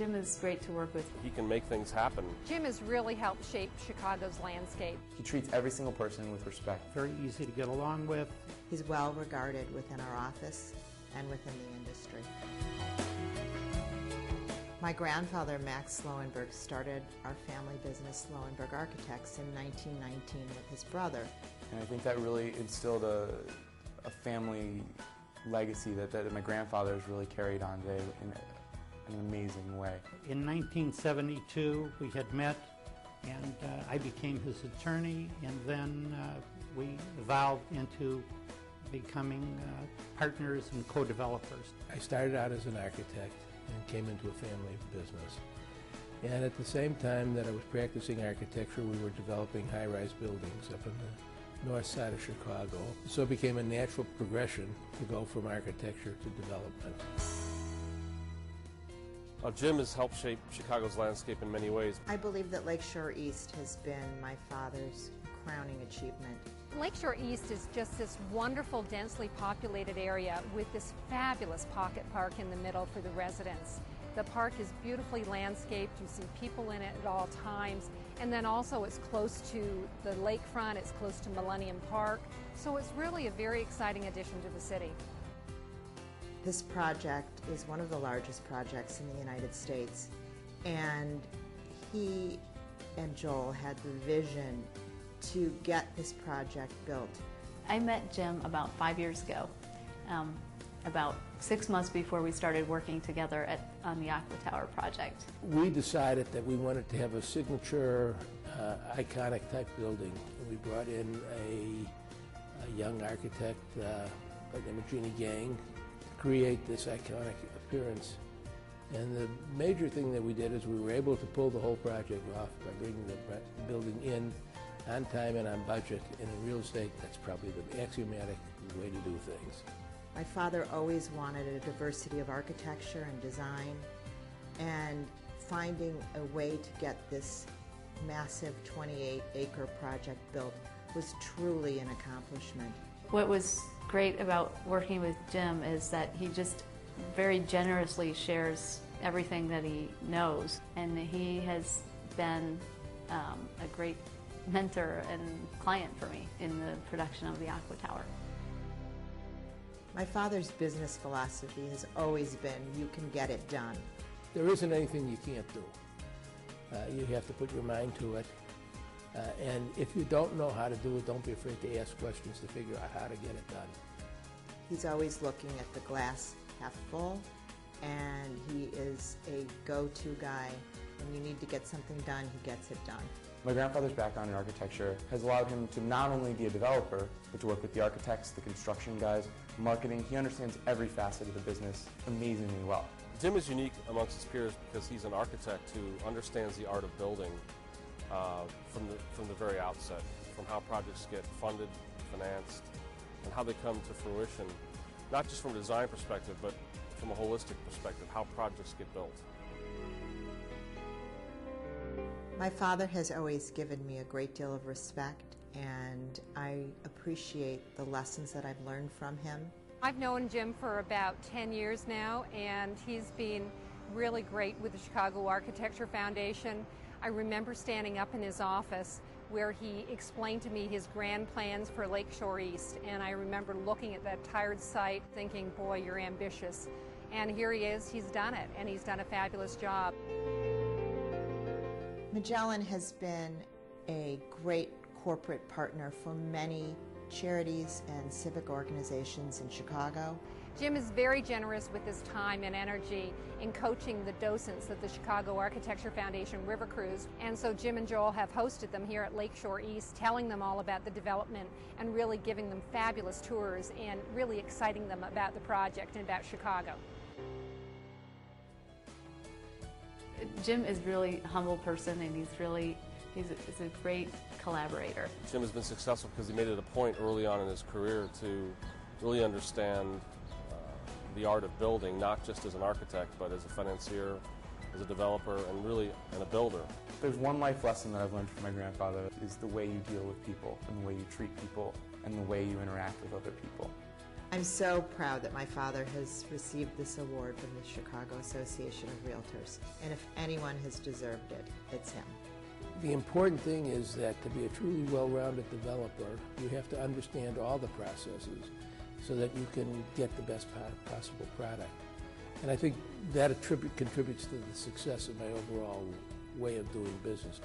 Jim is great to work with. He can make things happen. Jim has really helped shape Chicago's landscape. He treats every single person with respect. Very easy to get along with. He's well regarded within our office and within the industry. My grandfather, Max Loewenberg, started our family business, Loewenberg Architects, in 1919 with his brother. And I think that really instilled a family legacy that my grandfather has really carried on today in an amazing way. In 1972, we had met, and I became his attorney, and then we evolved into becoming partners and co-developers. I started out as an architect and came into a family business. And at the same time that I was practicing architecture, we were developing high-rise buildings up in the north side of Chicago. So it became a natural progression to go from architecture to development. Jim has helped shape Chicago's landscape in many ways. I believe that Lakeshore East has been my father's crowning achievement. Lakeshore East is just this wonderful, densely populated area with this fabulous pocket park in the middle for the residents. The park is beautifully landscaped. You see people in it at all times. And then also it's close to the lakefront, it's close to Millennium Park. So it's really a very exciting addition to the city. This project is one of the largest projects in the United States, and he and Joel had the vision to get this project built. I met Jim about 5 years ago, about 6 months before we started working together on the Aqua Tower project. We decided that we wanted to have a signature, iconic type building. And we brought in a young architect by the name of Jeannie Gang to create this iconic appearance. And the major thing that we did is we were able to pull the whole project off by bringing the building in on time and on budget. And in real estate, that's probably the axiomatic way to do things. My father always wanted a diversity of architecture and design, and finding a way to get this massive 28-acre project built was truly an accomplishment. What was great about working with Jim is that he just very generously shares everything that he knows, and he has been a great mentor and client for me in the production of the Aqua Tower. My father's business philosophy has always been, you can get it done. There isn't anything you can't do. You have to put your mind to it. And if you don't know how to do it, don't be afraid to ask questions to figure out how to get it done. He's always looking at the glass half full, and he is a go-to guy. When you need to get something done, he gets it done. My grandfather's background in architecture has allowed him to not only be a developer, but to work with the architects, the construction guys, marketing. He understands every facet of the business amazingly well. Jim is unique amongst his peers because he's an architect who understands the art of building from the very outset, from how projects get funded, financed, and how they come to fruition, not just from a design perspective, but from a holistic perspective, how projects get built. My father has always given me a great deal of respect, and I appreciate the lessons that I've learned from him. I've known Jim for about 10 years now, and he's been really great with the Chicago Architecture Foundation. I remember standing up in his office where he explained to me his grand plans for Lakeshore East, and I remember looking at that tired site thinking, boy, you're ambitious. And here he is, he's done it, and he's done a fabulous job. Magellan has been a great corporate partner for many charities and civic organizations in Chicago. Jim is very generous with his time and energy in coaching the docents of the Chicago Architecture Foundation River Cruise. And so Jim and Joel have hosted them here at Lakeshore East, telling them all about the development and really giving them fabulous tours and really exciting them about the project and about Chicago. Jim is really a humble person, and he's a great collaborator. Jim has been successful because he made it a point early on in his career to really understand the art of building, not just as an architect, but as a financier, as a developer, and really a builder. There's one life lesson that I've learned from my grandfather is the way you deal with people and the way you treat people and the way you interact with other people. I'm so proud that my father has received this award from the Chicago Association of Realtors, and if anyone has deserved it, it's him. The important thing is that to be a truly well-rounded developer, you have to understand all the processes so that you can get the best possible product. And I think that contributes to the success of my overall way of doing business.